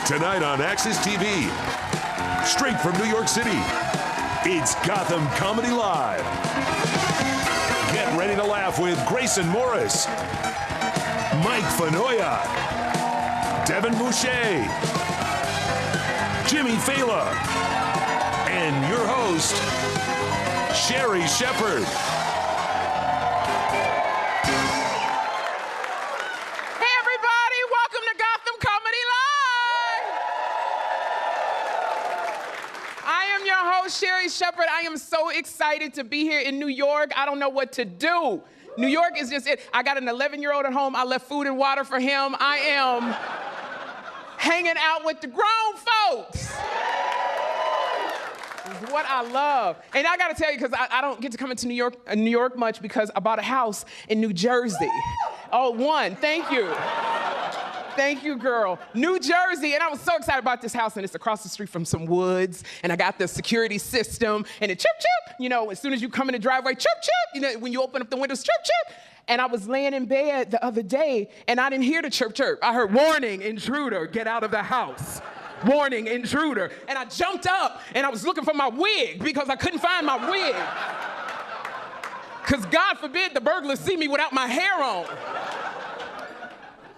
Tonight on Access TV, straight from New York City, it's Gotham Comedy Live. Get ready to laugh with Grayson Morris, Mike Fanoia, Devin Boucher, Jimmy Fela, and your host, Sherri Shepherd. Hey everybody, welcome to Gotham Comedy Live. I am your host, Sherri Shepherd. I am so excited to be here in New York. I don't know what to do. New York is just it. I got an 11-year-old at home. I left food and water for him. I am hanging out with the grown folks. Is what I love. And I gotta tell you, because I don't get to come into New York much because I bought a house in New Jersey. Oh, thank you. Thank you, girl. New Jersey, and I was so excited about this house, and it's across the street from some woods, and I got the security system, and it chirp, chirp, you know, as soon as you come in the driveway, chirp, chirp, you know, when you open up the windows, chirp, chirp. And I was laying in bed the other day, and I didn't hear the chirp, chirp. I heard, warning, intruder, get out of the house. Warning, intruder. And I jumped up, and I was looking for my wig, because I couldn't find my wig. Because God forbid the burglars see me without my hair on.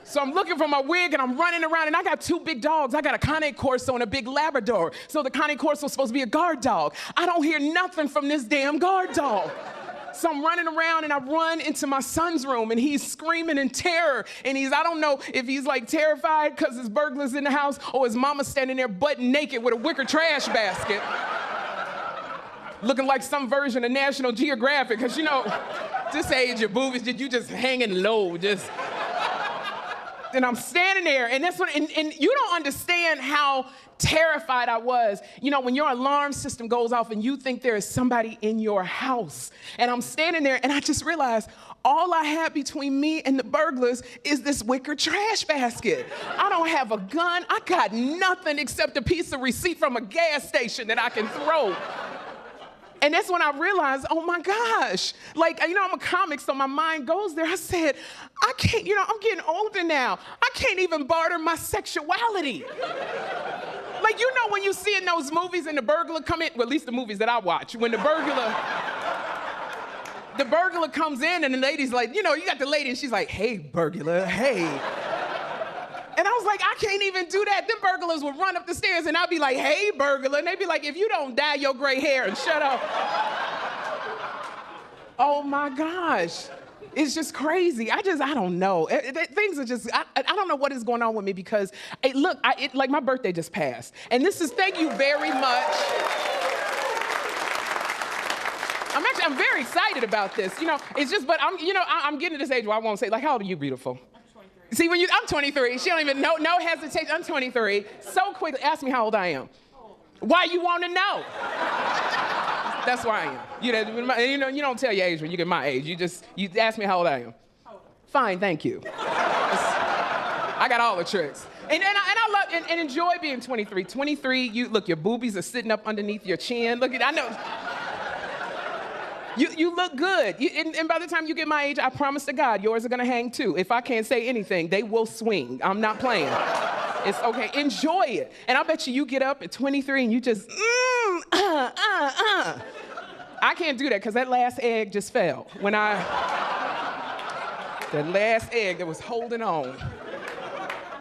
So I'm looking for my wig, and I'm running around, and I got two big dogs. I got a Cane Corso and a big Labrador. So the Cane Corso is supposed to be a guard dog. I don't hear nothing from this damn guard dog. So I'm running around, and I run into my son's room, and he's screaming in terror. And I don't know if he's like terrified because his burglar's in the house, or his mama's standing there butt naked with a wicker trash basket. Looking like some version of National Geographic, because you know, this age, your boobies, you just hanging low, just. And I'm standing there, and that's what, and you don't understand how terrified I was. You know, when your alarm system goes off and you think there is somebody in your house. And I'm standing there, and I just realized all I had between me and the burglars is this wicker trash basket. I don't have a gun. I got nothing except a piece of receipt from a gas station that I can throw. And that's when I realized, oh my gosh, like, you know, I'm a comic, so my mind goes there. I said, I can't, you know, I'm getting older now. I can't even barter my sexuality. Like, you know when you see in those movies and the burglar come in, well, at least the movies that I watch, when the burglar comes in and the lady's like, you know, you got the lady and she's like, hey, burglar, hey. And I was like, I can't even do that. Them burglars would run up the stairs and I'd be like, hey, burglar. And they'd be like, if you don't dye your gray hair and shut up. Oh my gosh. It's just crazy. I don't know. Things are just, I don't know what is going on with me because, look, like my birthday just passed. And this is, thank you very much. I'm very excited about this. You know, it's just, but I'm getting to this age where I won't say, like, how old are you, beautiful? See, I'm 23. She don't even know, no hesitation. I'm 23. So quickly, ask me how old I am. Why you want to know? That's where I am. You don't tell your age when you get my age. You ask me how old I am. Fine, thank you. I got all the tricks. And I love and enjoy being 23. 23, look, your boobies are sitting up underneath your chin. Look at, I know. You look good. And by the time you get my age, I promise to God, yours are gonna hang too. If I can't say anything, they will swing. I'm not playing. It's okay, enjoy it. And I bet you get up at 23 and you just, I can't do that because that last egg just fell. That last egg that was holding on.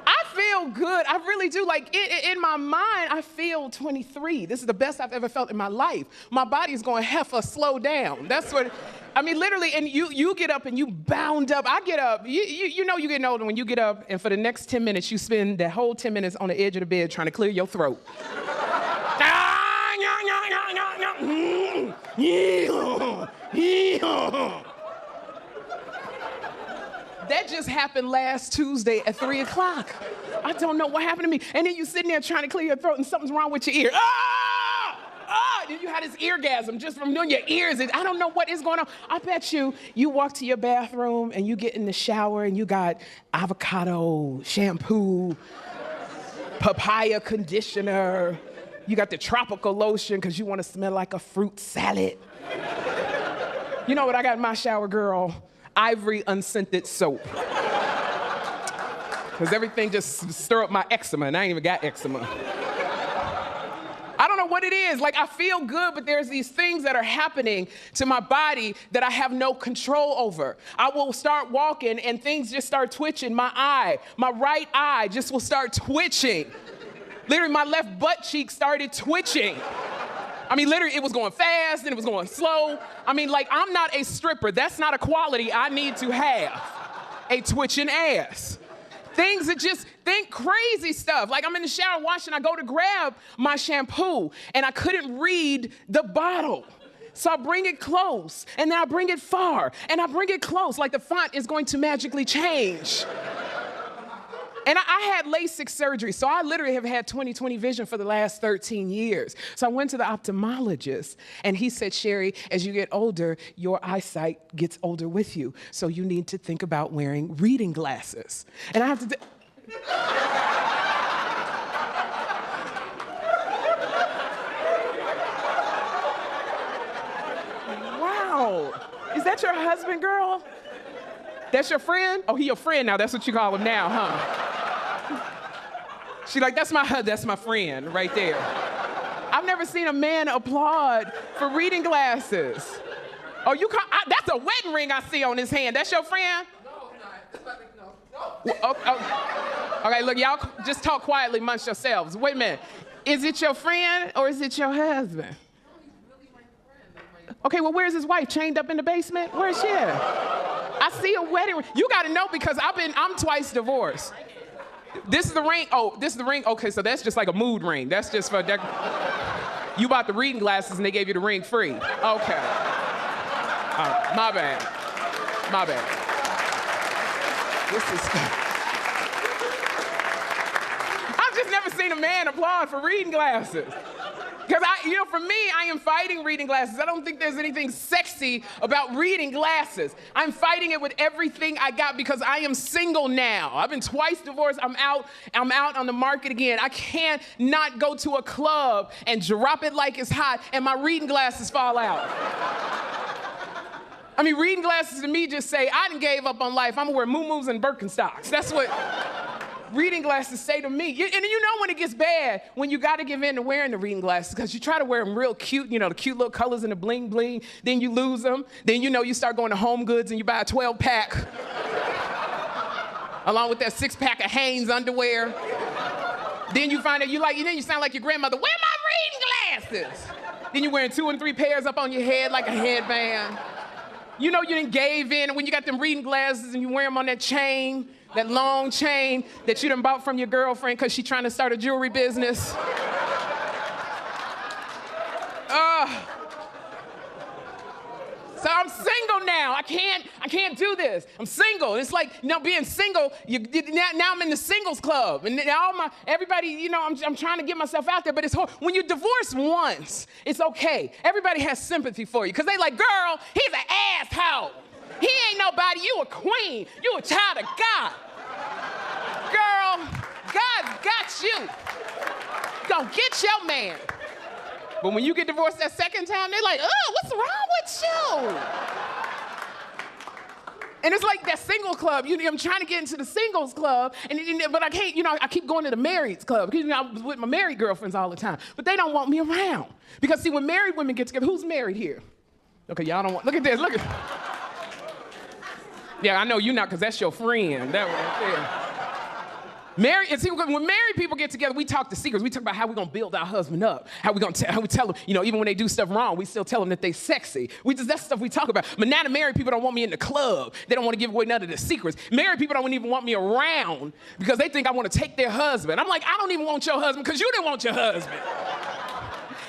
I feel good, I really do. Like, in my mind, I feel 23. This is the best I've ever felt in my life. My body's going, heifer, slow down. That's what, I mean, literally, and you get up and you bound up. I get up, you know you're getting older when you get up, and for the next 10 minutes, you spend that whole 10 minutes on the edge of the bed trying to clear your throat. That just happened last Tuesday at 3 o'clock. I don't know what happened to me. And then you sitting there trying to clear your throat and something's wrong with your ear. Then you had this eargasm just from doing your ears. I don't know what is going on. I bet you walk to your bathroom and you get in the shower and you got avocado shampoo, papaya conditioner. You got the tropical lotion because you want to smell like a fruit salad. You know what I got in my shower, girl? Ivory unscented soap. because everything just stir up my eczema, and I ain't even got eczema. I don't know what it is. Like, I feel good, but there's these things that are happening to my body that I have no control over. I will start walking and things just start twitching. My right eye just will start twitching. Literally, my left butt cheek started twitching. I mean, literally, it was going fast and it was going slow. I mean, like, I'm not a stripper. That's not a quality I need to have, a twitching ass. Things that just think crazy stuff. Like, I'm in the shower washing, I go to grab my shampoo, and I couldn't read the bottle. So I bring it close, and then I bring it far, and I bring it close, like the font is going to magically change. And I had LASIK surgery, so I literally have had 20/20 vision for the last 13 years. So I went to the ophthalmologist, and he said, Sherri, as you get older, your eyesight gets older with you, so you need to think about wearing reading glasses. And I have to... Wow. Is that your husband, girl? That's your friend? Oh, he your friend now. That's what you call him now, huh? She like, that's my friend right there. I've never seen a man applaud for reading glasses. Oh, that's a wedding ring I see on his hand. That's your friend? No, it's not. No. Okay, look, y'all just talk quietly amongst yourselves. Wait a minute. Is it your friend or is it your husband? Okay, well, where's his wife? Chained up in the basement? Where's she at? I see a wedding ring. You gotta know because I'm twice divorced. This is the ring. Oh, this is the ring. Okay, so that's just like a mood ring. That's just for you bought the reading glasses and they gave you the ring free. Okay. All right, my bad. My bad. I've just never seen a man applaud for reading glasses. Because for me, I am fighting reading glasses. I don't think there's anything sexy about reading glasses. I'm fighting it with everything I got because I am single now. I've been twice divorced. I'm out on the market again. I can't not go to a club and drop it like it's hot and my reading glasses fall out. I mean, reading glasses to me just say, I done gave up on life. I'm gonna wear muumuus and Birkenstocks. That's what reading glasses say to me. And you know when it gets bad, when you gotta give in to wearing the reading glasses, because you try to wear them real cute, the cute little colors and the bling bling, then you lose them. Then you start going to Home Goods and you buy a 12-pack, along with that 6-pack of Hanes underwear. Then you find out you sound like your grandmother, where my reading glasses? Then you're wearing 2 and 3 pairs up on your head like a headband. You know you done gave in, and when you got them reading glasses and you wear them on that chain, that long chain that you done bought from your girlfriend because she's trying to start a jewelry business. So I'm single now. I can't do this. I'm single. It's like, being single, now I'm in the singles club. And now everybody, I'm trying to get myself out there, but it's hard. When you divorce once, it's okay. Everybody has sympathy for you because they like, girl, he's an asshole. He ain't nobody. You a queen. You a child of God. Girl, God's got you. Go get your man. But when you get divorced that second time, they're like, oh, what's wrong with you? And it's like that single club. I'm trying to get into the singles club, but I can't, I keep going to the marrieds club. Because I was with my married girlfriends all the time. But they don't want me around. Because see, when married women get together, who's married here? Okay, y'all don't want, look at this, look at. Yeah, I know you not, because that's your friend. That right there. When married people get together, we talk the secrets. We talk about how we're gonna build our husband up. How we tell them, even when they do stuff wrong, we still tell them that they sexy. That's stuff we talk about. But now the married people don't want me in the club. They don't want to give away none of the secrets. Married people don't even want me around because they think I want to take their husband. I'm like, I don't even want your husband because you didn't want your husband.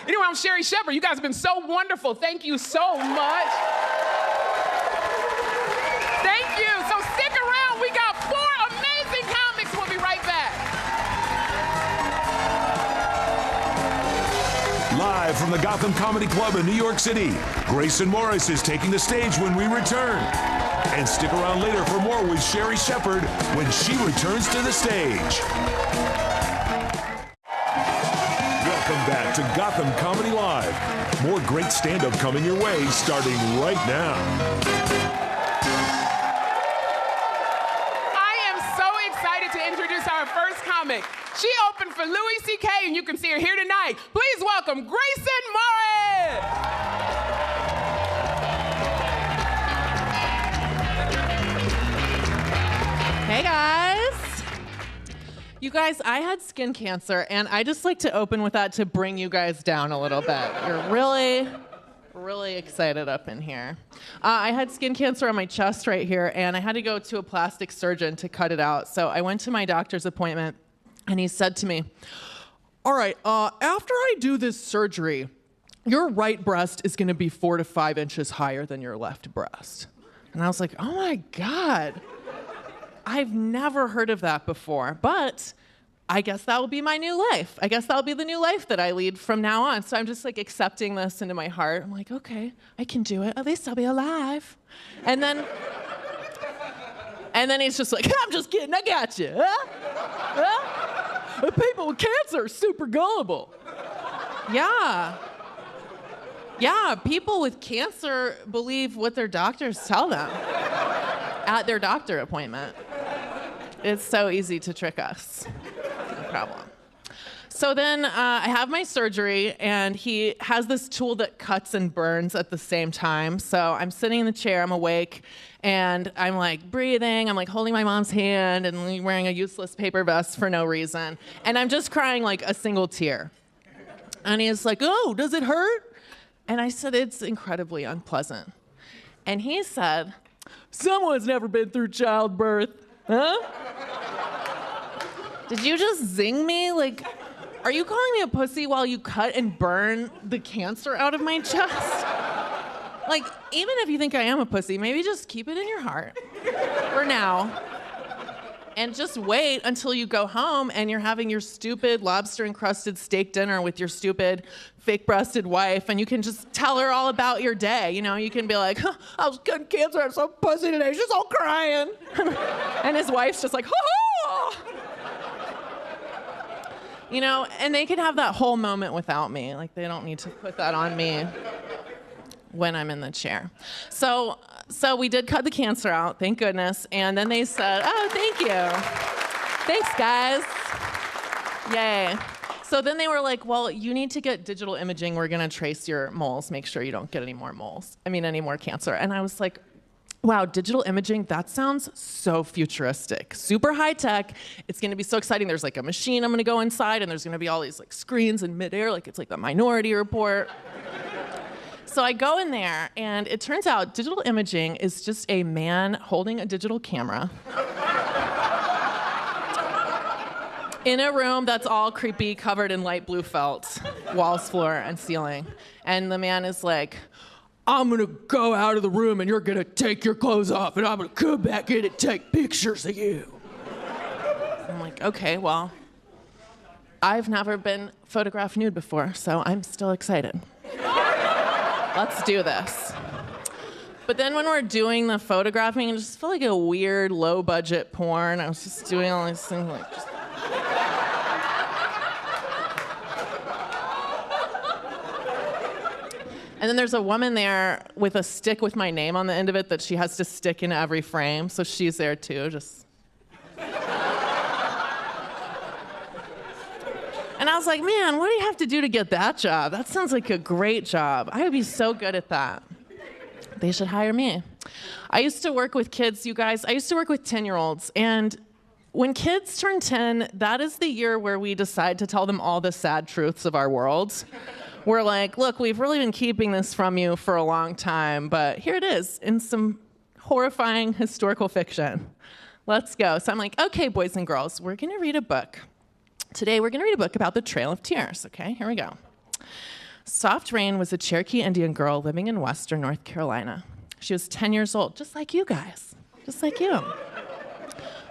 Anyway, I'm Sherri Shepherd. You guys have been so wonderful. Thank you so much. Thank you. So stick around. We got 4 amazing comics. We'll be right back. Live from the Gotham Comedy Club in New York City, Grayson Morris is taking the stage when we return. And stick around later for more with Sherri Shepherd when she returns to the stage. Welcome back to Gotham Comedy Live. More great stand-up coming your way starting right now. comic. She opened for Louis C.K. and you can see her here tonight. Please welcome Grayson Morris. Hey guys. You guys, I had skin cancer and I just like to open with that to bring you guys down a little bit. You're really excited up in here. I had skin cancer on my chest right here and I had to go to a plastic surgeon to cut it out. So I went to my doctor's appointment and he said to me, all right, after I do this surgery, your right breast is gonna be 4 to 5 inches higher than your left breast. And I was like, oh my God. I've never heard of that before, but I guess that will be my new life. I guess that'll be the new life that I lead from now on. So I'm just like accepting this into my heart. I'm like, okay, I can do it. At least I'll be alive. And then he's just like, I'm just kidding, I got you. Huh? People with cancer are super gullible. Yeah, people with cancer believe what their doctors tell them at their doctor appointment. It's so easy to trick us. No problem. So then I have my surgery, and he has this tool that cuts and burns at the same time. So I'm sitting in the chair, I'm awake, and I'm like breathing, I'm like holding my mom's hand and wearing a useless paper vest for no reason. And I'm just crying like a single tear. And he's like, oh, does it hurt? And I said, it's incredibly unpleasant. And he said, someone's never been through childbirth, huh? Did you just zing me? Like, are you calling me a pussy while you cut and burn the cancer out of my chest? Like, even if you think I am a pussy, maybe just keep it in your heart for now. And just wait until you go home and you're having your stupid lobster-encrusted steak dinner with your stupid fake-breasted wife, and you can just tell her all about your day. You know, you can be like, huh, I was getting cancer, I'm so pussy today, she's all crying. And his wife's just like, ha-ha! You know, and they can have that whole moment without me. Like, they don't need to put that on me when I'm in the chair. So we did cut the cancer out, thank goodness. And then they said, oh, thank you. Thanks, guys. Yay. So then they were like, well, you need to get digital imaging. We're gonna trace your moles, make sure you don't get any more any more cancer. And I was like, wow, digital imaging, that sounds so futuristic. Super high tech, it's gonna be so exciting. There's like a machine I'm gonna go inside and there's gonna be all these like screens in midair, like it's like the Minority Report. So I go in there, and it turns out digital imaging is just a man holding a digital camera in a room that's all creepy, covered in light blue felt, walls, floor, and ceiling. And the man is like, I'm gonna go out of the room, and you're gonna take your clothes off, and I'm gonna come back in and take pictures of you. I'm like, okay, well, I've never been photographed nude before, so I'm still excited. Let's do this. But then when we're doing the photographing, it just felt like a weird, low-budget porn. I was just doing all these things like just... And then there's a woman there with a stick with my name on the end of it that she has to stick in every frame, so she's there too, just... And I was like, man, what do you have to do to get that job? That sounds like a great job. I would be so good at that. They should hire me. I used to work with kids, you guys. I used to work with 10-year-olds. And when kids turn 10, that is the year where we decide to tell them all the sad truths of our world. We're like, look, we've really been keeping this from you for a long time, but here it is in some horrifying historical fiction. Let's go. So I'm like, okay, boys and girls, we're gonna read a book. Today, we're going to read a book about the Trail of Tears, okay? Here we go. Soft Rain was a Cherokee Indian girl living in western North Carolina. She was 10 years old, just like you guys, just like you.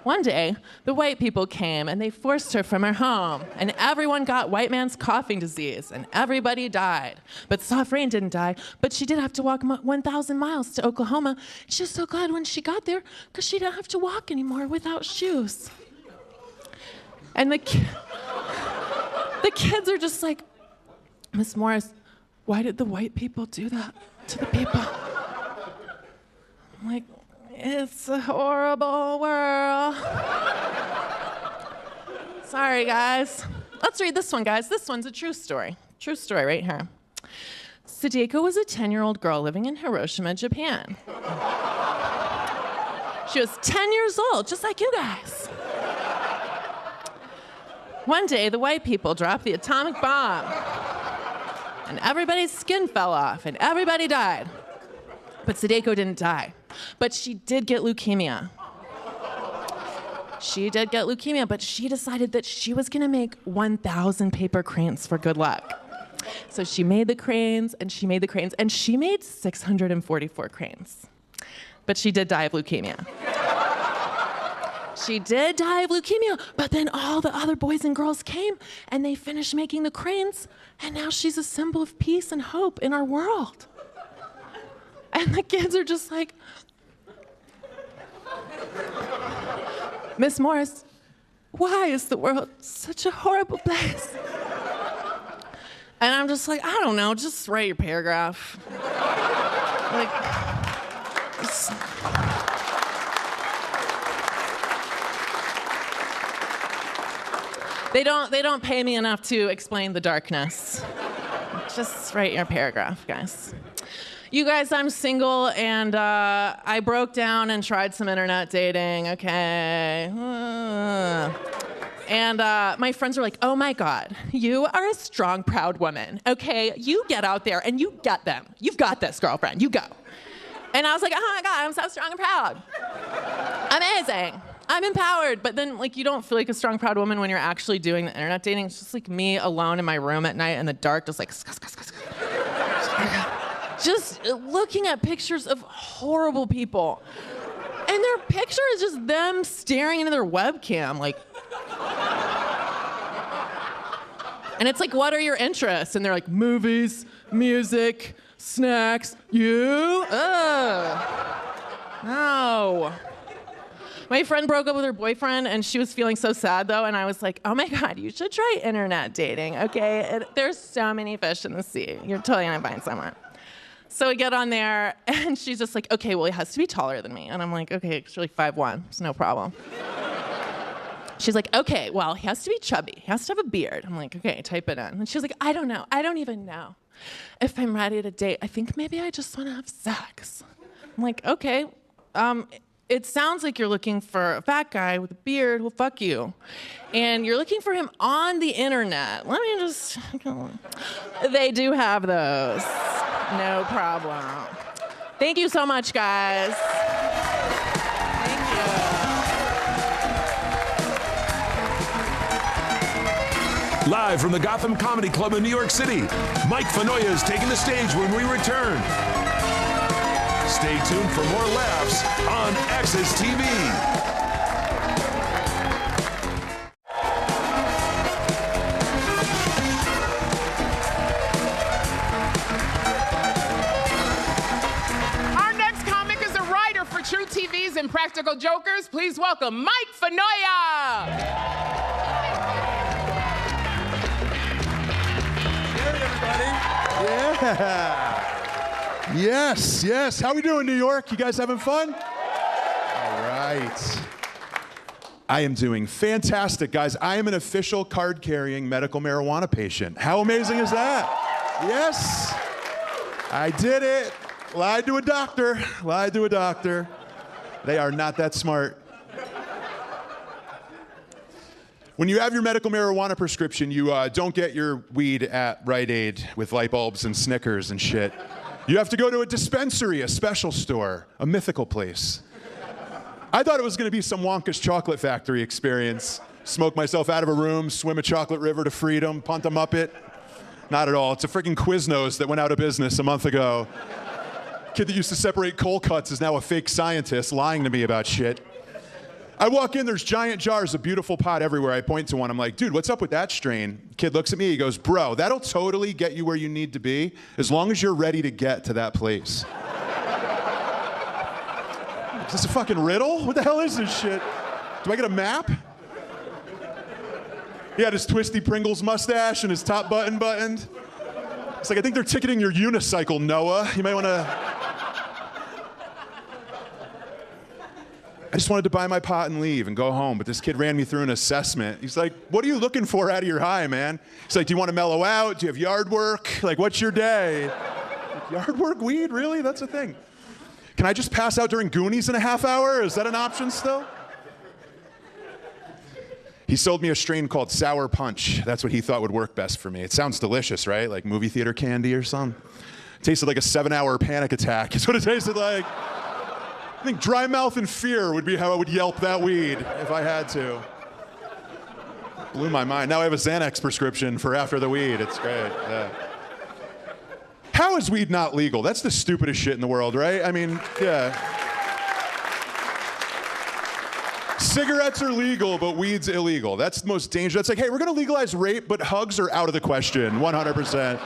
One day, the white people came and they forced her from her home, and everyone got white man's coughing disease, and everybody died. But Soft Rain didn't die, but she did have to walk 1,000 miles to Oklahoma. She was so glad when she got there, because she didn't have to walk anymore without shoes. And the kids are just like, Miss Morris, why did the white people do that to the people? I'm like, it's a horrible world. Sorry, guys. Let's read this one, guys. This one's a true story. True story right here. Sadeko was a 10-year-old girl living in Hiroshima, Japan. She was 10 years old, just like you guys. One day, the white people dropped the atomic bomb, and everybody's skin fell off, and everybody died. But Sadeko didn't die. But she did get leukemia. She did get leukemia, but she decided that she was gonna make 1,000 paper cranes for good luck. So she made the cranes, and she made the cranes, and she made 644 cranes. But she did die of leukemia. She did die of leukemia, but then all the other boys and girls came, and they finished making the cranes, and now she's a symbol of peace and hope in our world. And the kids are just like, Miss Morris, why is the world such a horrible place? And I'm just like, I don't know, just write your paragraph. Like, they don't pay me enough to explain the darkness. Just write your paragraph, guys. You guys, I'm single, and I broke down and tried some internet dating, okay? And my friends were like, oh my God, you are a strong, proud woman, okay? You get out there and you get them. You've got this, girlfriend, you go. And I was like, oh my God, I'm so strong and proud. Amazing. I'm empowered. But then, like, you don't feel like a strong, proud woman when you're actually doing the internet dating. It's just like me alone in my room at night in the dark, just like, just looking at pictures of horrible people. And their picture is just them staring into their webcam, like. And it's like, what are your interests? And they're like, movies, music, snacks, you? No. My friend broke up with her boyfriend, and she was feeling so sad, though, and I was like, oh my God, you should try internet dating, okay? There's so many fish in the sea. You're totally gonna find someone. So we get on there, and she's just like, okay, well, he has to be taller than me. And I'm like, okay, it's really 5'1", it's no problem. She's like, okay, well, he has to be chubby. He has to have a beard. I'm like, okay, type it in. And she's like, I don't know. I don't even know if I'm ready to date. I think maybe I just want to have sex. I'm like, okay, it sounds like you're looking for a fat guy with a beard who'll fuck you. And you're looking for him on the internet. Let me just, they do have those. No problem. Thank you so much, guys. Thank you. Live from the Gotham Comedy Club in New York City, Mike Fanoia is taking the stage when we return. Stay tuned for more laughs on Access TV. Our next comic is a writer for True TV's and Practical Jokers. Please welcome Mike Fanoia. Hey, everybody. Yeah. Yes, yes. How we doing, New York? You guys having fun? All right. I am doing fantastic, guys. I am an official card-carrying medical marijuana patient. How amazing is that? Yes. I did it. Lied to a doctor. Lied to a doctor. They are not that smart. When you have your medical marijuana prescription, you don't get your weed at Rite Aid with light bulbs and Snickers and shit. You have to go to a dispensary, a special store, a mythical place. I thought it was gonna be some Wonka's chocolate factory experience. Smoke myself out of a room, swim a chocolate river to freedom, punt a Muppet. Not at all. It's a freaking Quiznos that went out of business a month ago. Kid that used to separate cold cuts is now a fake scientist lying to me about shit. I walk in, there's giant jars of beautiful pot everywhere. I point to one, I'm like, dude, what's up with that strain? Kid looks at me, he goes, bro, that'll totally get you where you need to be as long as you're ready to get to that place. Is this a fucking riddle? What the hell is this shit? Do I get a map? He had his twisty Pringles mustache and his top button buttoned. It's like, I think they're ticketing your unicycle, Noah. You might wanna... I just wanted to buy my pot and leave and go home, but this kid ran me through an assessment. He's like, what are you looking for out of your high, man? He's like, do you want to mellow out? Do you have yard work? Like, what's your day? Like, yard work, weed, really? That's a thing. Can I just pass out during Goonies in a half hour? Is that an option still? He sold me a strain called Sour Punch. That's what he thought would work best for me. It sounds delicious, right? Like movie theater candy or something. It tasted like a 7-hour panic attack. Is what it tasted like. I think dry mouth and fear would be how I would yelp that weed if I had to. Blew my mind. Now I have a Xanax prescription for after the weed. It's great. Yeah. How is weed not legal? That's the stupidest shit in the world, right? I mean, yeah. Cigarettes are legal, but weed's illegal. That's the most dangerous. That's like, hey, we're going to legalize rape, but hugs are out of the question, 100%.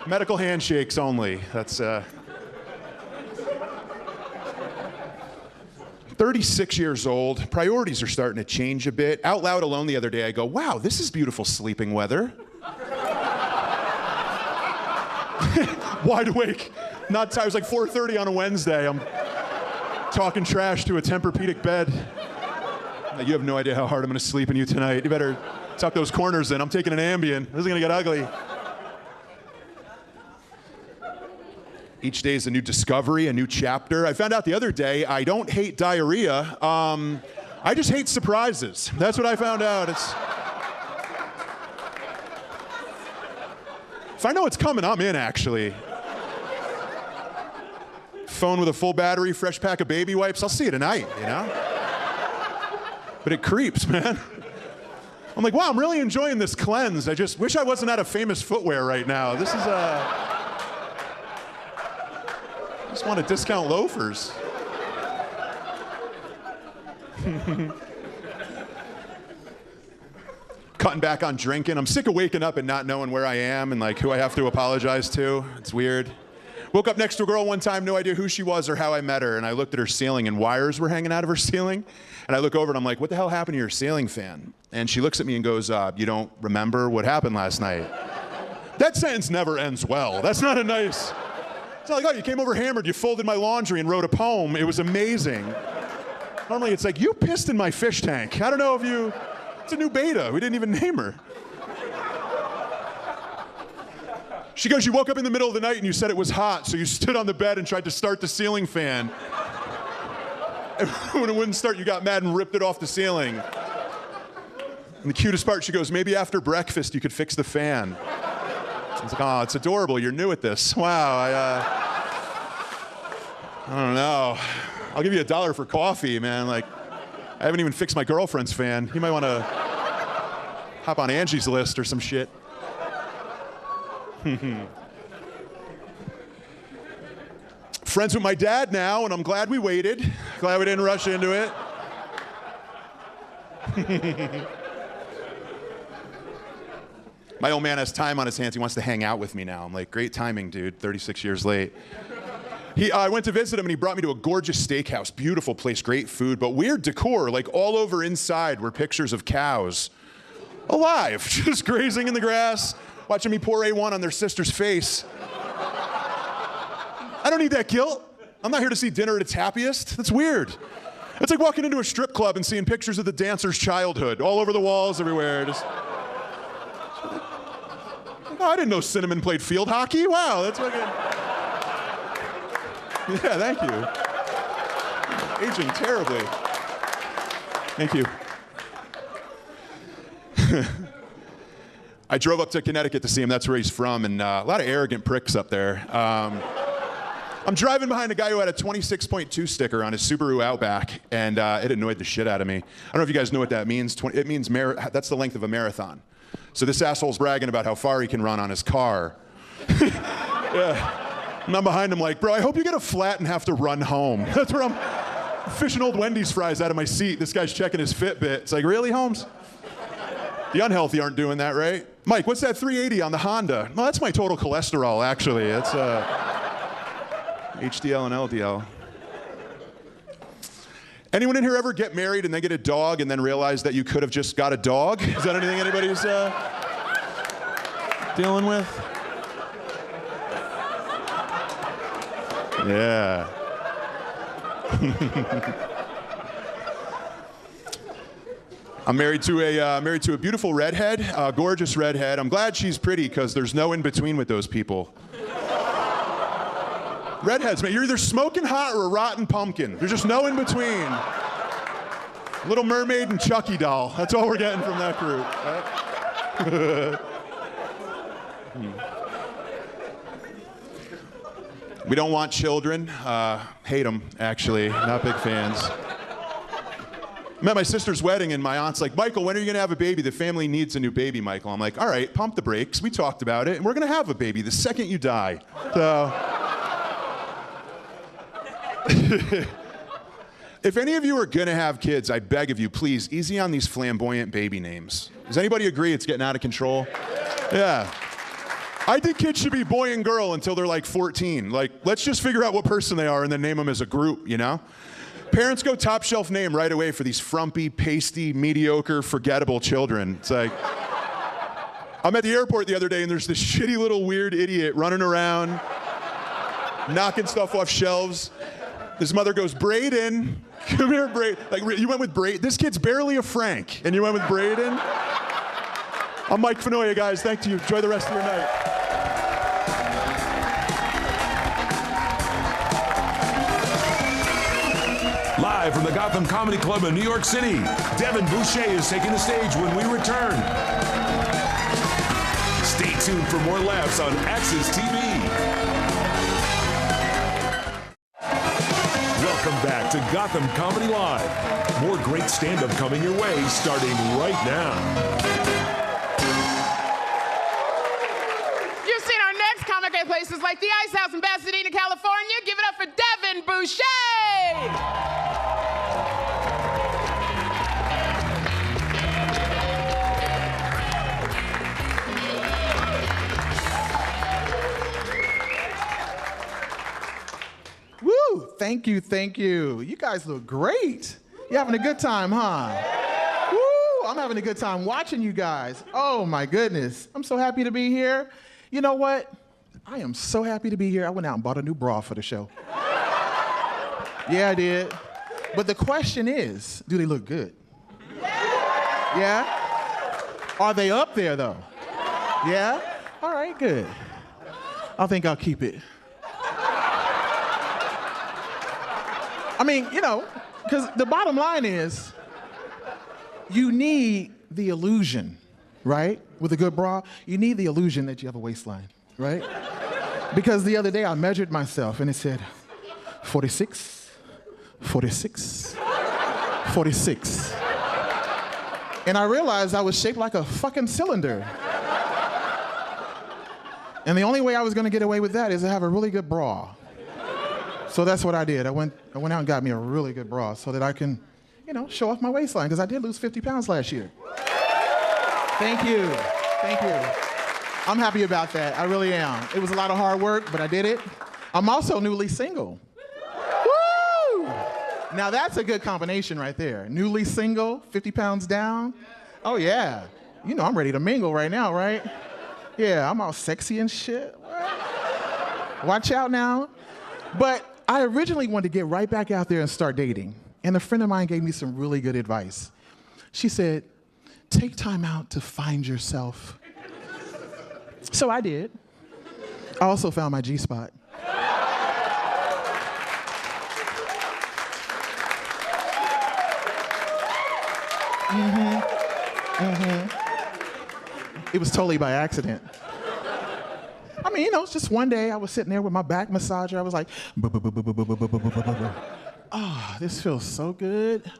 Medical handshakes only. That's 36 years old. Priorities are starting to change a bit. Out loud alone the other day, I go, wow, this is beautiful sleeping weather. Wide awake. Not tired. It was like 4:30 on a Wednesday. I'm talking trash to a Tempur-Pedic bed. You have no idea how hard I'm going to sleep in you tonight. You better tuck those corners in. I'm taking an Ambien. This is going to get ugly. Each day is a new discovery, a new chapter. I found out the other day I don't hate diarrhea. I just hate surprises. That's what I found out. If I know it's coming, I'm in, actually. Phone with a full battery, fresh pack of baby wipes. I'll see you tonight, you know? But it creeps, man. I'm like, wow, I'm really enjoying this cleanse. I just wish I wasn't out of Famous Footwear right now. This is I just want to discount loafers. Cutting back on drinking. I'm sick of waking up and not knowing where I am and like who I have to apologize to. It's weird. Woke up next to a girl one time, no idea who she was or how I met her, and I looked at her ceiling and wires were hanging out of her ceiling. And I look over and I'm like, what the hell happened to your ceiling fan? And she looks at me and goes, you don't remember what happened last night? That sentence never ends well. That's not a nice... It's not like, oh, you came over hammered, you folded my laundry and wrote a poem. It was amazing. Normally it's like, you pissed in my fish tank. I don't know if you... It's a new beta. We didn't even name her. She goes, you woke up in the middle of the night and you said it was hot, so you stood on the bed and tried to start the ceiling fan. And when it wouldn't start, you got mad and ripped it off the ceiling. And the cutest part, she goes, maybe after breakfast you could fix the fan. I was like, oh, it's adorable. You're new at this. Wow, I don't know. I'll give you $1 for coffee, man. Like, I haven't even fixed my girlfriend's fan. You might want to hop on Angie's list or some shit. Friends with my dad now, and I'm glad we waited. Glad we didn't rush into it. My old man has time on his hands. He wants to hang out with me now. I'm like, great timing, dude. 36 years late. I went to visit him, and he brought me to a gorgeous steakhouse. Beautiful place, great food, but weird decor. Like, all over inside were pictures of cows. Alive, just grazing in the grass, watching me pour A1 on their sister's face. I don't need that guilt. I'm not here to see dinner at its happiest. That's weird. It's like walking into a strip club and seeing pictures of the dancer's childhood all over the walls, everywhere. Just... Oh, I didn't know Cinnamon played field hockey. Wow, that's fucking... Yeah, thank you. Aging terribly. Thank you. I drove up to Connecticut to see him. That's where he's from, and a lot of arrogant pricks up there. I'm driving behind a guy who had a 26.2 sticker on his Subaru Outback, and it annoyed the shit out of me. I don't know if you guys know what that means. It means that's the length of a marathon. So this asshole's bragging about how far he can run on his car. Yeah. And I'm behind him like, bro, I hope you get a flat and have to run home. That's where I'm fishing old Wendy's fries out of my seat. This guy's checking his Fitbit. It's like, really, Holmes? The unhealthy aren't doing that, right? Mike, what's that 380 on the Honda? No, that's my total cholesterol, actually. It's HDL and LDL. Anyone in here ever get married and then get a dog and then realize that you could have just got a dog? Is that anything anybody's dealing with? Yeah. I'm married to a beautiful redhead, gorgeous redhead. I'm glad she's pretty because there's no in between with those people. Redheads, man, you're either smoking hot or a rotten pumpkin. There's just no in between. Little Mermaid and Chucky doll. That's all we're getting from that group. Right? We don't want children. Hate them, actually. Not big fans. I'm at my sister's wedding and my aunt's like, Michael, when are you gonna have a baby? The family needs a new baby, Michael. I'm like, all right, pump the brakes. We talked about it and we're gonna have a baby the second you die. So, if any of you are gonna have kids, I beg of you, please, easy on these flamboyant baby names. Does anybody agree it's getting out of control? Yeah. I think kids should be boy and girl until they're like 14. Like, let's just figure out what person they are and then name them as a group, you know? Parents go top shelf name right away for these frumpy, pasty, mediocre, forgettable children. It's like, I'm at the airport the other day and there's this shitty little weird idiot running around, knocking stuff off shelves. His mother goes, Braden, come here, Braden. Like, you went with Braden? This kid's barely a Frank, and you went with Braden? I'm Mike Fenoya, guys. Thank you. Enjoy the rest of your night. Live from the Gotham Comedy Club in New York City, Devin Boucher is taking the stage when we return. Stay tuned for more laughs on Axis TV. Welcome back to Gotham Comedy Live. More great stand-up coming your way starting right now. You've seen our next comic at places like the Ice House in Pasadena, California. Give it up for Devin Boucher! Woo! Thank you, thank you. You guys look great. You having a good time, huh? Woo! I'm having a good time watching you guys. Oh my goodness. I'm so happy to be here. You know what? I am so happy to be here. I went out and bought a new bra for the show. Yeah, I did. But the question is, do they look good? Yeah? Are they up there though? Yeah? All right, good. I think I'll keep it. I mean, you know, because the bottom line is, you need the illusion, right? With a good bra, you need the illusion that you have a waistline, right? Because the other day I measured myself and it said 46, 46, 46. And I realized I was shaped like a fucking cylinder. And the only way I was gonna get away with that is to have a really good bra. So that's what I did. I went out and got me a really good bra so that I can, you know, show off my waistline, because I did lose 50 pounds last year. Thank you. Thank you. I'm happy about that. I really am. It was a lot of hard work, but I did it. I'm also newly single. Woo! Now that's a good combination right there. Newly single, 50 pounds down. Oh yeah. You know I'm ready to mingle right now, right? Yeah, I'm all sexy and shit. What? Watch out now. But I originally wanted to get right back out there and start dating. And a friend of mine gave me some really good advice. She said, take time out to find yourself. So I did. I also found my G-spot. It was totally by accident. I mean, you know, it's just one day I was sitting there with my back massager. I was like, oh, this feels so good.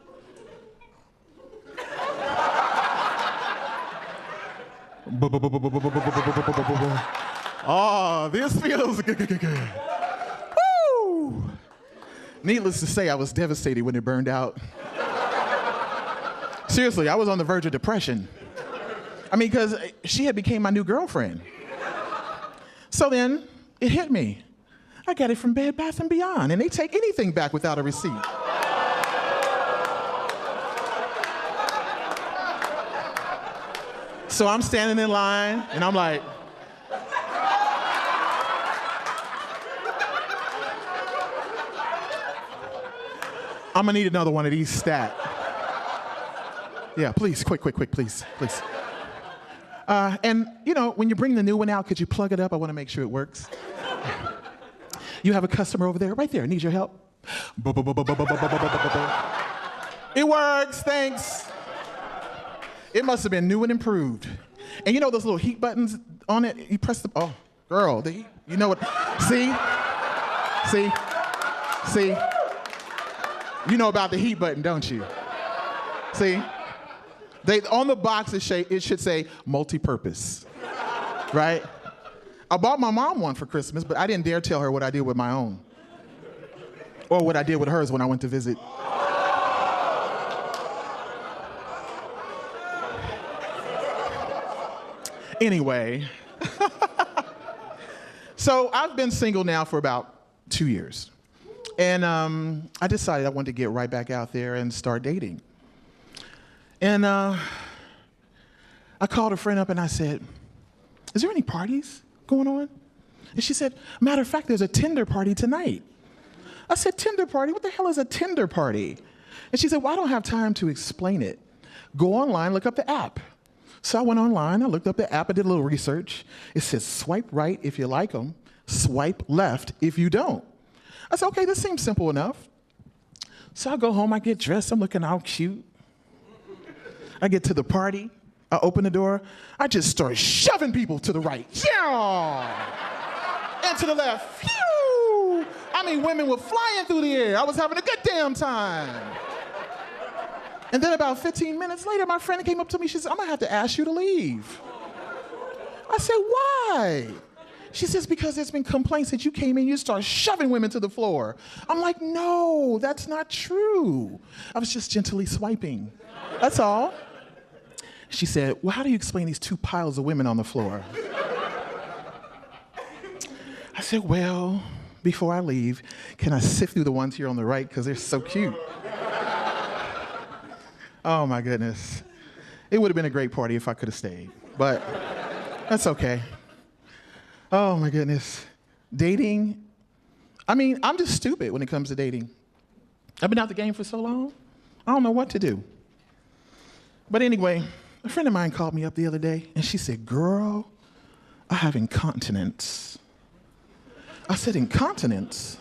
Oh, this feels good. Woo! Needless to say, I was devastated when it burned out. Seriously, I was on the verge of depression. I mean, because she had became my new girlfriend. So then, it hit me. I got it from Bed Bath & Beyond, and they take anything back without a receipt. So I'm standing in line, and I'm like, I'm gonna need another one of these stat. Yeah, please, quick, please. And, when you bring the new one out, could you plug it up? I want to make sure it works. You have a customer over there, right there, needs your help. It works, thanks. It must have been new and improved. And those little heat buttons on it? You press the, oh, girl, the heat, you know what? See? You know about the heat button, don't you? See? On the box, it should say multi-purpose, right? I bought my mom one for Christmas, but I didn't dare tell her what I did with my own. Or what I did with hers when I went to visit. Anyway, so I've been single now for about 2 years. And I decided I wanted to get right back out there and start dating. And I called a friend up and I said, is there any parties going on? And she said, matter of fact, there's a Tinder party tonight. I said, Tinder party? What the hell is a Tinder party? And she said, well, I don't have time to explain it. Go online, look up the app. So I went online, I looked up the app, I did a little research. It says swipe right if you like them, swipe left if you don't. I said, okay, this seems simple enough. So I go home, I get dressed, I'm looking all cute. I get to the party, I open the door, I just start shoving people to the right. And to the left. Phew! I mean, women were flying through the air. I was having a good damn time. And then about 15 minutes later, my friend came up to me, she said, I'm gonna have to ask you to leave. I said, why? She says, because there's been complaints that you came in, you start shoving women to the floor. I'm like, no, that's not true. I was just gently swiping, that's all. She said, well, how do you explain these two piles of women on the floor? I said, well, before I leave, can I sift through the ones here on the right, because they're so cute. Oh my goodness. It would have been a great party if I could have stayed, but that's okay. Oh my goodness. Dating, I mean, I'm just stupid when it comes to dating. I've been out the game for so long, I don't know what to do. But anyway, a friend of mine called me up the other day and she said, girl, I have incontinence. I said, incontinence?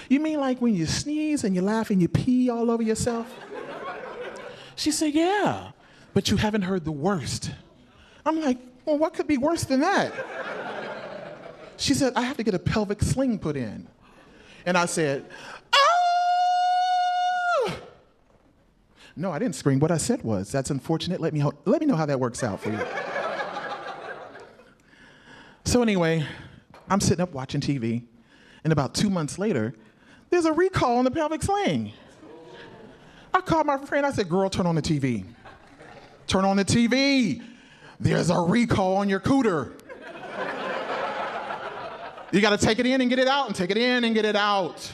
You mean like when you sneeze and you laugh and you pee all over yourself? She said, yeah, but you haven't heard the worst. I'm like, well, what could be worse than that? She said, I have to get a pelvic sling put in. And I said, oh! No, I didn't scream. What I said was, that's unfortunate. Let me know how that works out for you. So anyway, I'm sitting up watching TV, and about 2 months later, there's a recall on the pelvic sling. I called my friend, I said, girl, turn on the TV. Turn on the TV. There's a recall on your cooter. You gotta take it in and get it out, and take it in and get it out.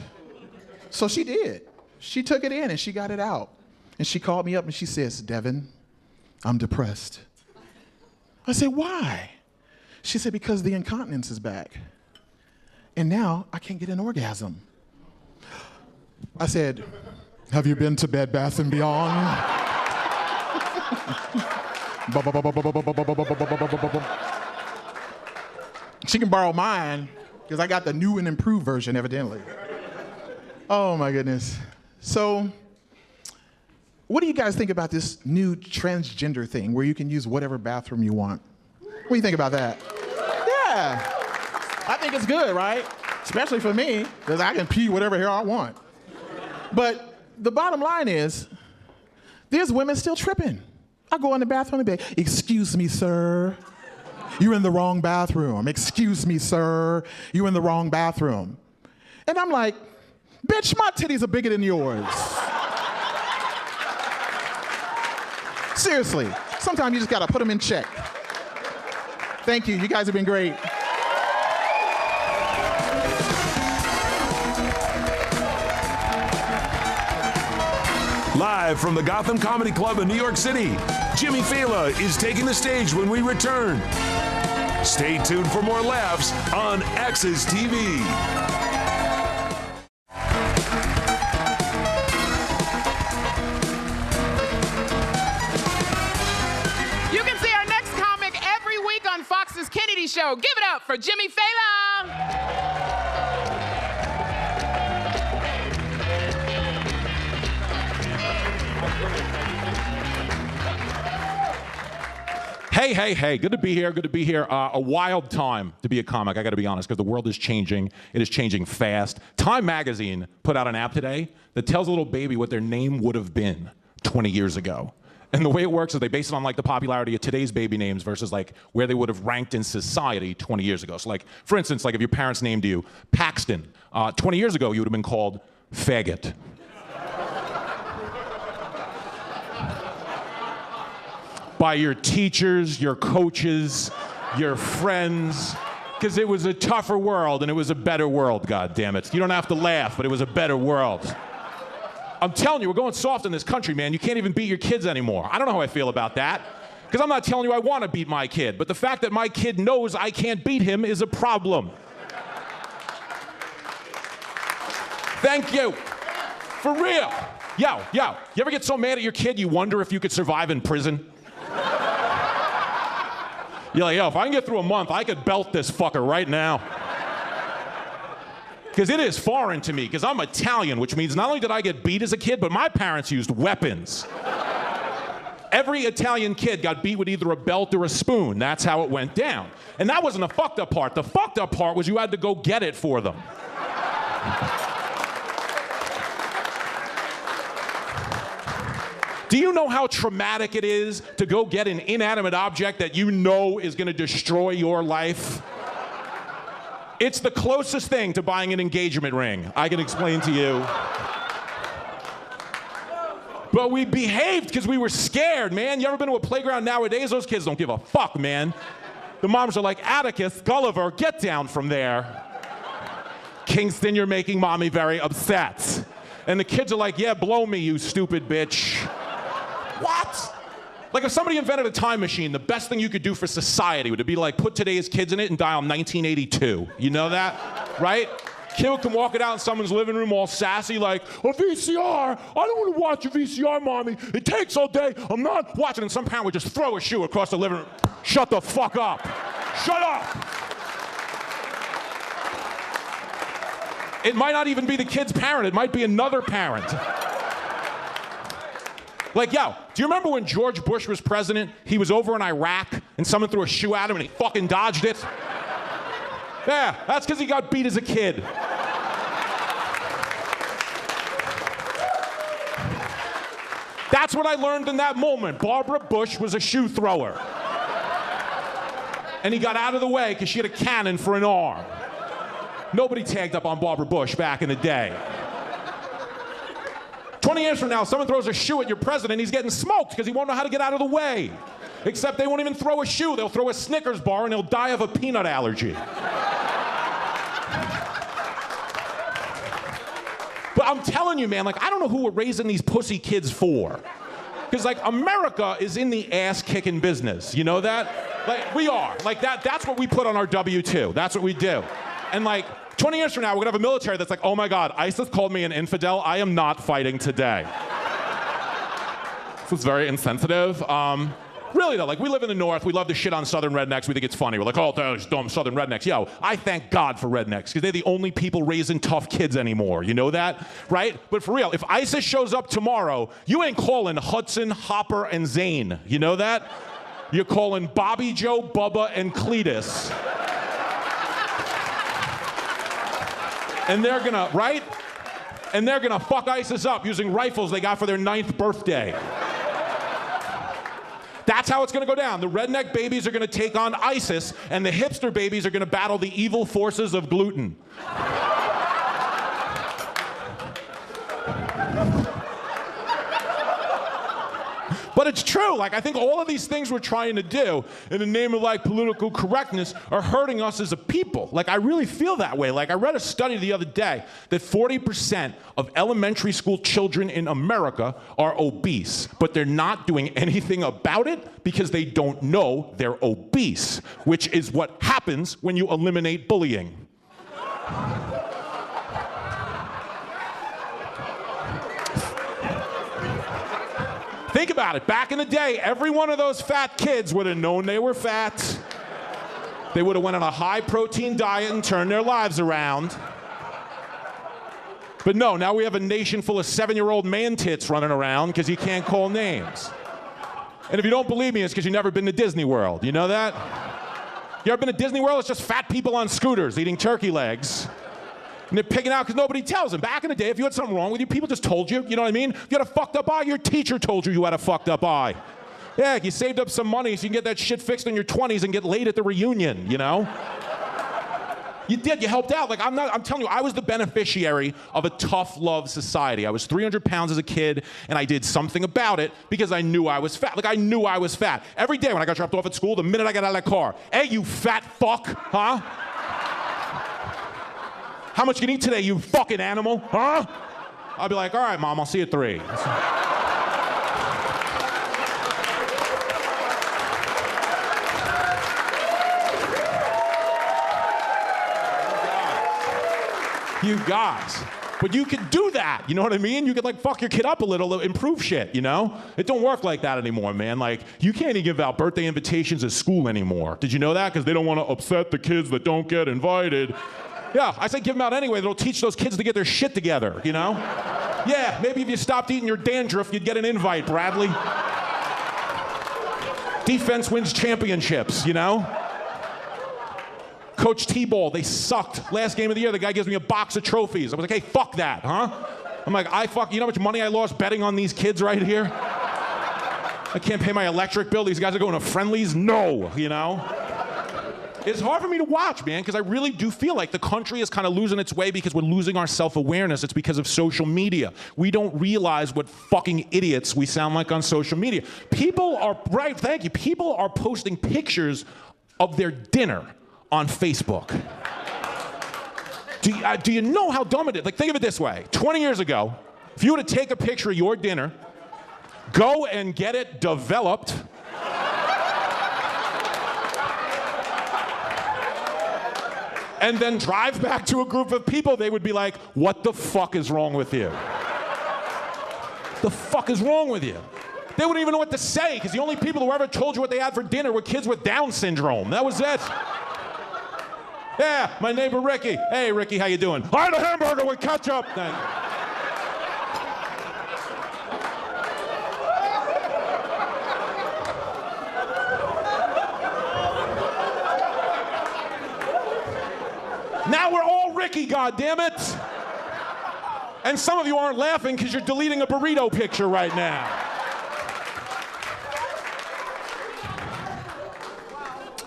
So she did. She took it in and she got it out. And she called me up and she says, Devin, I'm depressed. I said, why? She said, because the incontinence is back. And now I can't get an orgasm. I said, have you been to Bed Bath & Beyond? She can borrow mine, because I got the new and improved version, evidently. Oh my goodness. So, what do you guys think about this new transgender thing, where you can use whatever bathroom you want? What do you think about that? Yeah. I think it's good, right? Especially for me, because I can pee whatever hair I want. But the bottom line is, there's women still tripping. I go in the bathroom and be like, excuse me, sir. You're in the wrong bathroom. Excuse me, sir. You're in the wrong bathroom. And I'm like, bitch, my titties are bigger than yours. Seriously, sometimes you just gotta put them in check. Thank you, you guys have been great. Live from the Gotham Comedy Club in New York City, Jimmy Fallon is taking the stage when we return. Stay tuned for more laughs on Access TV. show. Give it up for Jimmy Fallon. Hey, good to be here, A wild time to be a comic, I gotta be honest, because the world is changing. It is changing fast. Time magazine put out an app today that tells a little baby what their name would have been 20 years ago. And the way it works is they base it on like the popularity of today's baby names versus like where they would have ranked in society 20 years ago. So like, for instance, like if your parents named you Paxton, 20 years ago you would have been called Faggot. By your teachers, your coaches, your friends, because it was a tougher world and it was a better world, goddammit. You don't have to laugh, but it was a better world. I'm telling you, we're going soft in this country, man. You can't even beat your kids anymore. I don't know how I feel about that, because I'm not telling you I want to beat my kid, but the fact that my kid knows I can't beat him is a problem. Thank you. For real. Yo, you ever get so mad at your kid you wonder if you could survive in prison? You're like, yo, if I can get through a month, I could belt this fucker right now. Because it is foreign to me, because I'm Italian, which means not only did I get beat as a kid, but my parents used weapons. Every Italian kid got beat with either a belt or a spoon. That's how it went down. And that wasn't the fucked up part. The fucked up part was you had to go get it for them. Do you know how traumatic it is to go get an inanimate object that you know is going to destroy your life? It's the closest thing to buying an engagement ring, I can explain to you. But we behaved because we were scared, man. You ever been to a playground nowadays? Those kids don't give a fuck, man. The moms are like, Atticus, Gulliver, get down from there. Kingston, you're making mommy very upset. And the kids are like, yeah, blow me, you stupid bitch. What? Like if somebody invented a time machine, the best thing you could do for society would be like put today's kids in it and dial 1982. You know that? Right? Kid can walk it out in someone's living room all sassy like, a VCR? I don't want to watch a VCR, mommy. It takes all day. I'm not watching. And some parent would just throw a shoe across the living room. Shut the fuck up. Shut up. It might not even be the kid's parent. It might be another parent. Like, yo, do you remember when George Bush was president? He was over in Iraq and someone threw a shoe at him and he fucking dodged it? Yeah, that's because he got beat as a kid. That's what I learned in that moment. Barbara Bush was a shoe thrower. And he got out of the way because she had a cannon for an arm. Nobody tagged up on Barbara Bush back in the day. 20 years from now, someone throws a shoe at your president, he's getting smoked because he won't know how to get out of the way. Except they won't even throw a shoe, they'll throw a Snickers bar and he'll die of a peanut allergy. But I'm telling you, man, like, I don't know who we're raising these pussy kids for. Because, like, America is in the ass-kicking business. You know that? Like, we are. Like, that's what we put on our W-2. That's what we do. And, like, 20 years from now, we're gonna have a military that's like, oh my God, ISIS called me an infidel. I am not fighting today. This is very insensitive. Really though, like we live in the North, we love to shit on Southern rednecks, we think it's funny. We're like, oh, those dumb Southern rednecks. Yo, I thank God for rednecks, because they're the only people raising tough kids anymore. You know that, right? But for real, if ISIS shows up tomorrow, you ain't calling Hudson, Hopper, and Zane. You know that? You're calling Bobby Joe, Bubba, and Cletus. And they're gonna, right? And they're gonna fuck ISIS up using rifles they got for their 9th birthday. That's how it's gonna go down. The redneck babies are gonna take on ISIS, and the hipster babies are gonna battle the evil forces of gluten. But it's true. Like, I think all of these things we're trying to do in the name of, like, political correctness are hurting us as a people. Like, I really feel that way. Like, I read a study the other day that 40% of elementary school children in America are obese, but they're not doing anything about it because they don't know they're obese, which is what happens when you eliminate bullying. Think about it. Back in the day, every one of those fat kids would have known they were fat. They would have went on a high-protein diet and turned their lives around. But no, now we have a nation full of 7-year-old man-tits running around because you can't call names. And if you don't believe me, it's because you've never been to Disney World. You know that? You ever been to Disney World? It's just fat people on scooters eating turkey legs. And they're picking out because nobody tells them. Back in the day, if you had something wrong with you, people just told you. You know what I mean? If you had a fucked up eye, your teacher told you you had a fucked up eye. Yeah, you saved up some money so you can get that shit fixed in your 20s and get laid at the reunion, you know? You did, you helped out. Like, I'm telling you, I was the beneficiary of a tough love society. I was 300 pounds as a kid, and I did something about it because I knew I was fat. Like, I knew I was fat. Every day when I got dropped off at school, the minute I got out of that car, hey, you fat fuck, huh? How much you can eat today, you fucking animal, huh? I'll be like, all right, Mom, I'll see you at 3. You guys. But you could do that, you know what I mean? You could like fuck your kid up a little, improve shit, you know? It don't work like that anymore, man. Like, you can't even give out birthday invitations at school anymore. Did you know that? Because they don't want to upset the kids that don't get invited. Yeah, I say give them out anyway. That'll teach those kids to get their shit together, you know? Yeah, maybe if you stopped eating your dandruff, you'd get an invite, Bradley. Defense wins championships, you know? Coach T-Ball, they sucked. Last game of the year, the guy gives me a box of trophies. I was like, hey, fuck that, huh? I'm like, you know how much money I lost betting on these kids right here? I can't pay my electric bill. These guys are going to friendlies? No, you know? It's hard for me to watch, man, because I really do feel like the country is kind of losing its way because we're losing our self-awareness. It's because of social media. We don't realize what fucking idiots we sound like on social media. People are posting pictures of their dinner on Facebook. Do you know how dumb it is? Like, think of it this way. 20 years ago, if you were to take a picture of your dinner, go and get it developed, and then drive back to a group of people, they would be like, what the fuck is wrong with you? The fuck is wrong with you? They wouldn't even know what to say, because the only people who ever told you what they had for dinner were kids with Down syndrome. That was it. Yeah, my neighbor Ricky. Hey, Ricky, how you doing? I had a hamburger with ketchup. Now we're all Ricky, goddammit. And some of you aren't laughing because you're deleting a burrito picture right now.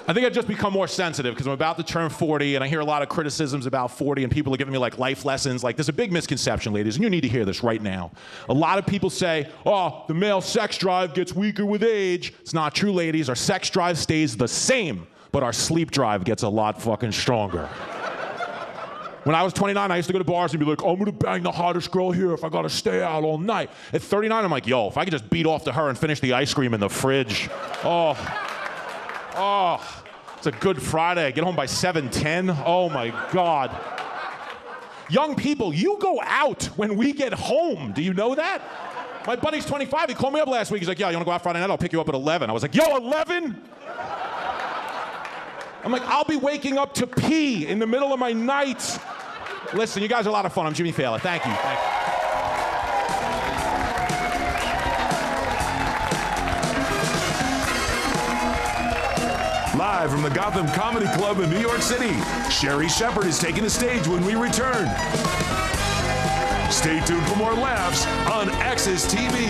I think I've just become more sensitive because I'm about to turn 40 and I hear a lot of criticisms about 40 and people are giving me like life lessons. Like, there's a big misconception, ladies, and you need to hear this right now. A lot of people say, oh, the male sex drive gets weaker with age. It's not true, ladies. Our sex drive stays the same, but our sleep drive gets a lot fucking stronger. When I was 29, I used to go to bars and be like, oh, I'm gonna bang the hottest girl here if I gotta stay out all night. At 39, I'm like, yo, if I could just beat off to her and finish the ice cream in the fridge. Oh, it's a good Friday. Get home by 7:10. Oh my God. Young people, you go out when we get home. Do you know that? My buddy's 25. He called me up last week. He's like, yeah, you wanna go out Friday night? I'll pick you up at 11. I was like, yo, 11? I'm like, I'll be waking up to pee in the middle of my night. Listen, you guys are a lot of fun. I'm Jimmy Fallon. Thank you. Thank you. Live from the Gotham Comedy Club in New York City, Sherri Shepherd is taking the stage when we return. Stay tuned for more laughs on Access TV.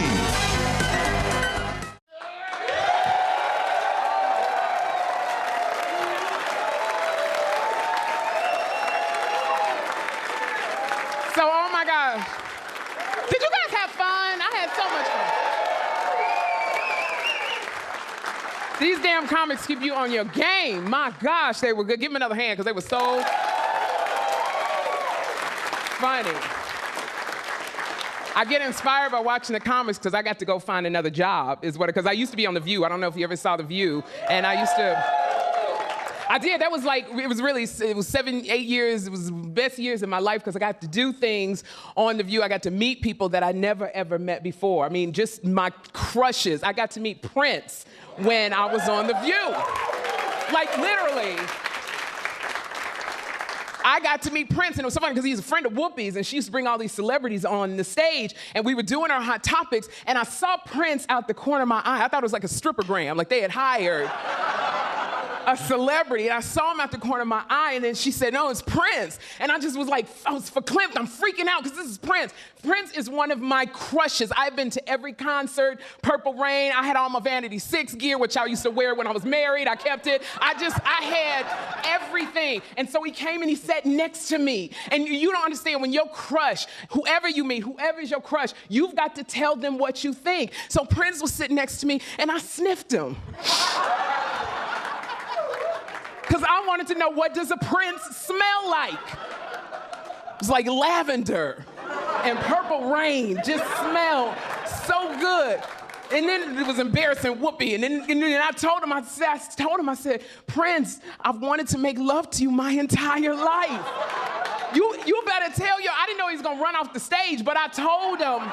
So, oh my gosh. Did you guys have fun? I had so much fun. These damn comics keep you on your game. My gosh, they were good. Give me another hand, because they were so funny. I get inspired by watching the comics because I got to go find another job, because I used to be on The View. I don't know if you ever saw The View. And I did. That was like, it was 7, 8 years. It was the best years of my life because I got to do things on The View. I got to meet people that I never, ever met before. I mean, just my crushes. I got to meet Prince when I was on The View. Like, literally. I got to meet Prince, and it was so funny because he's a friend of Whoopi's, and she used to bring all these celebrities on the stage, and we were doing our Hot Topics, and I saw Prince out the corner of my eye. I thought it was like a strippergram, like they had hired a celebrity, and I saw him out the corner of my eye, and then she said, no, it's Prince. And I just was like, I was verklempt. I'm freaking out because this is Prince. Prince is one of my crushes. I've been to every concert, Purple Rain. I had all my Vanity 6 gear, which I used to wear when I was married. I kept it. I had everything. And so he came and he sat next to me. And you don't understand, when your crush, whoever you meet, whoever's your crush, you've got to tell them what you think. So Prince was sitting next to me, and I sniffed him. Because I wanted to know, what does a Prince smell like? It's like lavender and Purple Rain, just smell so good. And then it was embarrassing, Whoopi. And then I told him, I said, Prince, I've wanted to make love to you my entire life. You better tell I didn't know he was gonna run off the stage, but I told him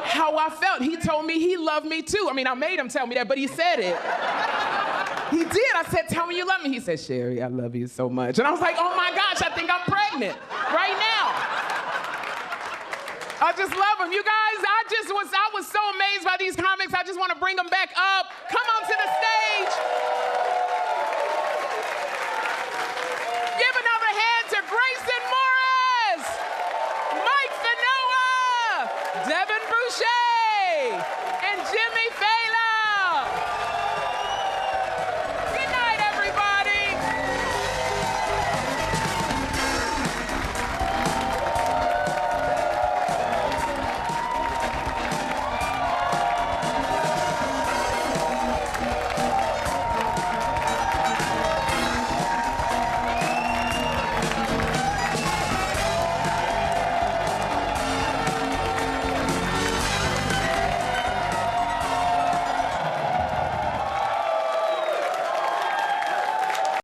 how I felt. He told me he loved me too. I mean, I made him tell me that, but he said it. He did. I said, tell me you love me. He said, Sherri, I love you so much. And I was like, oh my gosh, I think I'm pregnant right now. I just love him. You guys, I was so amazed by these comics. I just want to bring them back up. Come on to the stage.